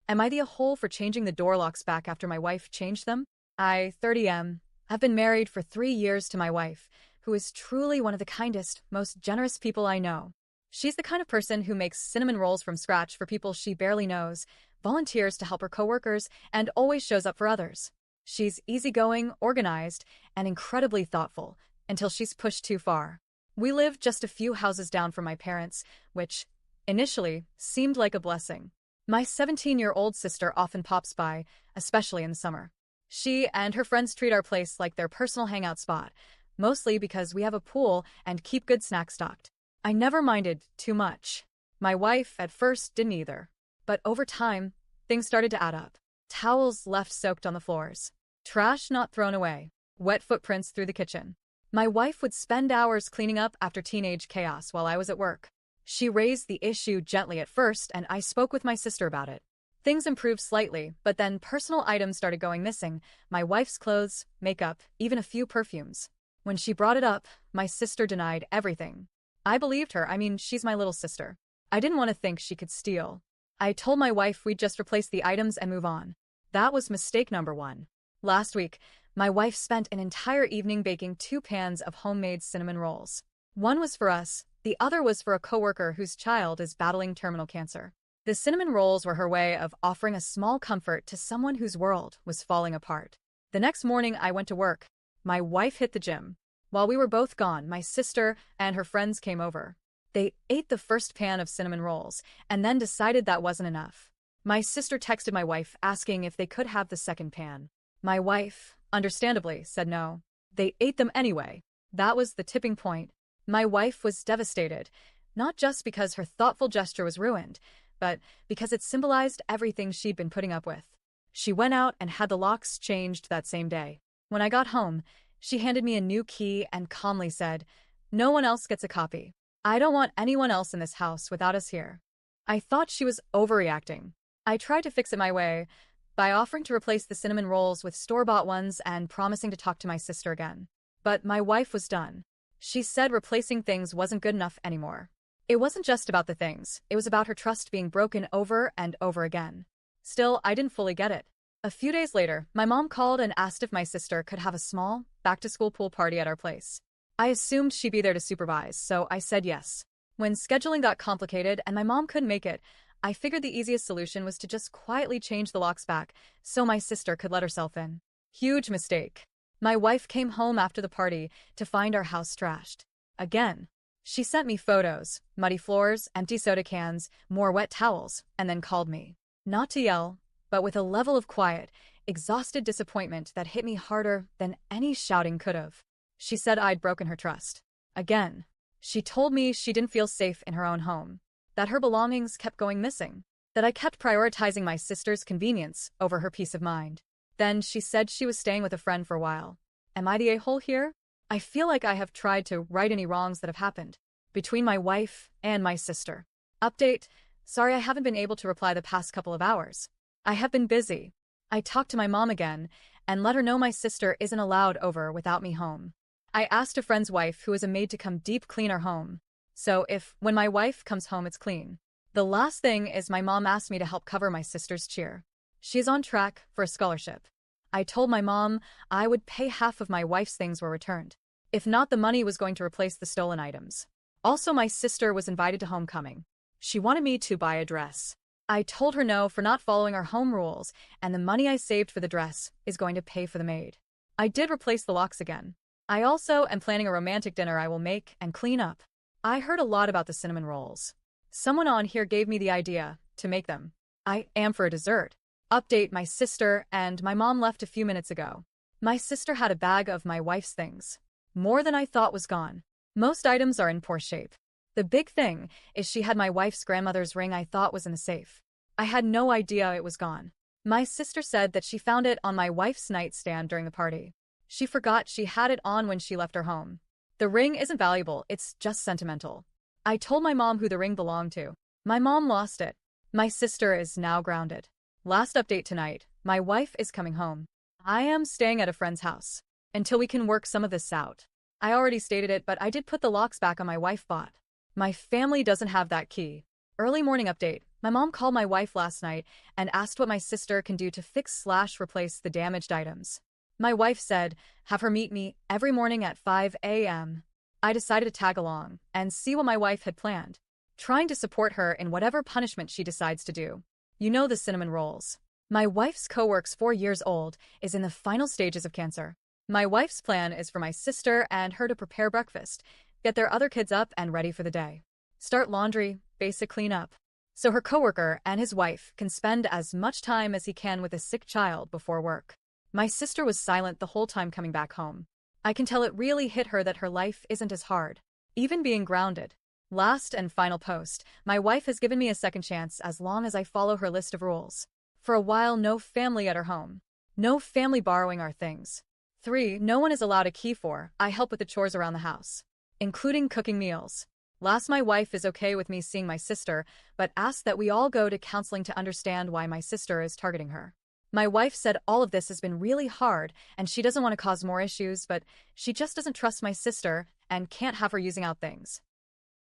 Am I the a-hole for changing the door locks back after my wife changed them? I, 30 have been married for 3 years to my wife, who is truly one of the kindest, most generous people I know. She's the kind of person who makes cinnamon rolls from scratch for people she barely knows, volunteers to help her coworkers, and always shows up for others. She's easygoing, organized, and incredibly thoughtful, until she's pushed too far. We live just a few houses down from my parents, which, initially, seemed like a blessing. My 17-year-old sister often pops by, especially in the summer. She and her friends treat our place like their personal hangout spot, mostly because we have a pool and keep good snacks stocked. I never minded too much. My wife at first didn't either. But over time, things started to add up. Towels left soaked on the floors. Trash not thrown away. Wet footprints through the kitchen. My wife would spend hours cleaning up after teenage chaos while I was at work. She raised the issue gently at first, and I spoke with my sister about it. Things improved slightly, but then personal items started going missing. My wife's clothes, makeup, even a few perfumes. When she brought it up, my sister denied everything. I believed her. I mean, she's my little sister. I didn't want to think she could steal. I told my wife we'd just replace the items and move on. That was mistake number 1. Last week, my wife spent an entire evening baking 2 pans of homemade cinnamon rolls. One was for us, the other was for a coworker whose child is battling terminal cancer. The cinnamon rolls were her way of offering a small comfort to someone whose world was falling apart. The next morning I went to work. My wife hit the gym. While we were both gone, my sister and her friends came over. They ate the first pan of cinnamon rolls and then decided that wasn't enough. My sister texted my wife asking if they could have the second pan. My wife, understandably, said no. They ate them anyway. That was the tipping point. My wife was devastated, not just because her thoughtful gesture was ruined, but because it symbolized everything she'd been putting up with. She went out and had the locks changed that same day. When I got home, she handed me a new key and calmly said, "No one else gets a copy. I don't want anyone else in this house without us here." I thought she was overreacting. I tried to fix it my way, by offering to replace the cinnamon rolls with store-bought ones and promising to talk to my sister again. But my wife was done. She said replacing things wasn't good enough anymore. It wasn't just about the things, it was about her trust being broken over and over again. Still, I didn't fully get it. A few days later, my mom called and asked if my sister could have a small, back-to-school pool party at our place. I assumed she'd be there to supervise, so I said yes. When scheduling got complicated and my mom couldn't make it, I figured the easiest solution was to just quietly change the locks back so my sister could let herself in. Huge mistake. My wife came home after the party to find our house trashed. Again. She sent me photos, muddy floors, empty soda cans, more wet towels, and then called me. Not to yell, but with a level of quiet, exhausted disappointment that hit me harder than any shouting could have. She said I'd broken her trust. Again. She told me she didn't feel safe in her own home, that her belongings kept going missing, that I kept prioritizing my sister's convenience over her peace of mind. Then she said she was staying with a friend for a while. Am I the a-hole here? I feel like I have tried to right any wrongs that have happened between my wife and my sister. Update: sorry I haven't been able to reply the past couple of hours. I have been busy. I talked to my mom again and let her know my sister isn't allowed over without me home. I asked a friend's wife who is a maid to come deep clean our home. So when my wife comes home, it's clean. The last thing is my mom asked me to help cover my sister's cheer. She's on track for a scholarship. I told my mom I would pay half of my wife's things were returned. If not, the money was going to replace the stolen items. Also, my sister was invited to homecoming. She wanted me to buy a dress. I told her no for not following our home rules, and the money I saved for the dress is going to pay for the maid. I did replace the locks again. I also am planning a romantic dinner I will make and clean up. I heard a lot about the cinnamon rolls. Someone on here gave me the idea to make them. I am for a dessert. Update: my sister and my mom left a few minutes ago. My sister had a bag of my wife's things. More than I thought was gone. Most items are in poor shape. The big thing is she had my wife's grandmother's ring I thought was in the safe. I had no idea it was gone. My sister said that she found it on my wife's nightstand during the party. She forgot she had it on when she left her home. The ring isn't valuable, it's just sentimental. I told my mom who the ring belonged to. My mom lost it. My sister is now grounded. Last update tonight, my wife is coming home. I am staying at a friend's house until we can work some of this out. I already stated it, but I did put the locks back on my wife bought. My family doesn't have that key. Early morning update: My mom called my wife last night and asked what my sister can do to fix/replace the damaged items. My wife said, have her meet me every morning at 5 a.m. I decided to tag along and see what my wife had planned, trying to support her in whatever punishment she decides to do. You know the cinnamon rolls. My wife's coworker's 4 years old is in the final stages of cancer. My wife's plan is for my sister and her to prepare breakfast, get their other kids up and ready for the day, start laundry, basic cleanup, so her coworker and his wife can spend as much time as he can with a sick child before work. My sister was silent the whole time coming back home. I can tell it really hit her that her life isn't as hard, even being grounded. Last and final post, my wife has given me a second chance as long as I follow her list of rules. For a while, no family at her home. No family borrowing our things. 3. No one is allowed a key. 4. I help with the chores around the house, including cooking meals. Last, my wife is okay with me seeing my sister, but asks that we all go to counseling to understand why my sister is targeting her. My wife said all of this has been really hard and she doesn't want to cause more issues, but she just doesn't trust my sister and can't have her using out things.